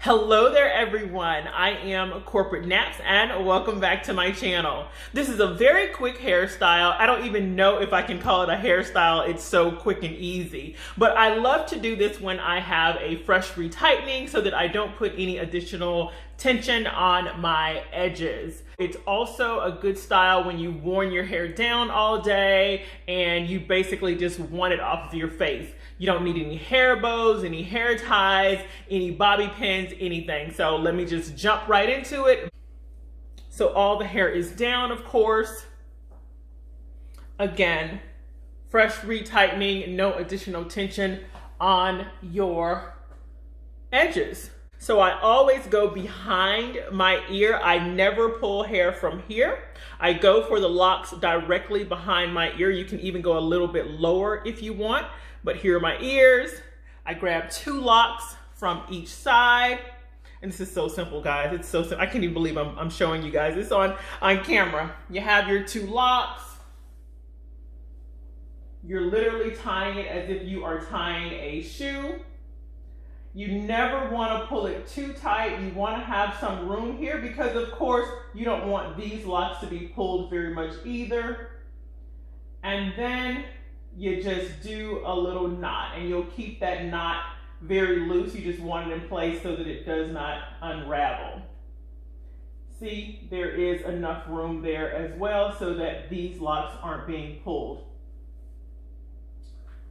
Hello there everyone, I am CorporateNapps and welcome back to my channel. This is a very quick hairstyle. I don't even know if I can call it a hairstyle, it's so quick and easy. But I love to do this when I have a fresh retightening so that I don't put any additional tension on my edges. It's also a good style when you've worn your hair down all day and you basically just want it off of your face. You don't need any hair bows, any hair ties, any bobby pins, anything. So let me just jump right into it. So all the hair is down, of course. Again, fresh retightening, no additional tension on your edges. So I always go behind my ear. I never pull hair from here. I go for the locks directly behind my ear. You can even go a little bit lower if you want, but here are my ears. I grab 2 locks from each side. And this is so simple, guys. It's so simple. I can't even believe I'm showing you guys this on camera. You have your 2 locks. You're literally tying it as if you are tying a shoe. You never want to pull it too tight. You want to have some room here because, of course, you don't want these locks to be pulled very much either. And then you just do a little knot, and you'll keep that knot very loose. You just want it in place so that it does not unravel. See, there is enough room there as well so that these locks aren't being pulled.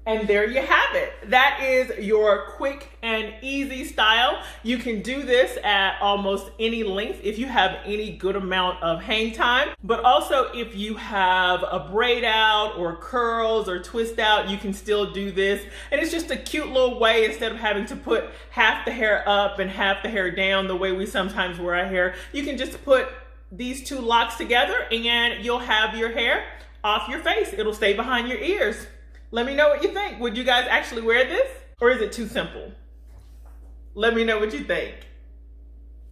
And there you have it. That is your quick and easy style. You can do this at almost any length if you have any good amount of hang time. But also if you have a braid out or curls or twist out, you can still do this. And it's just a cute little way, instead of having to put half the hair up and half the hair down the way we sometimes wear our hair. You can just put these 2 locks together and you'll have your hair off your face. It'll stay behind your ears. Let me know what you think. Would you guys actually wear this? Or is it too simple? Let me know what you think.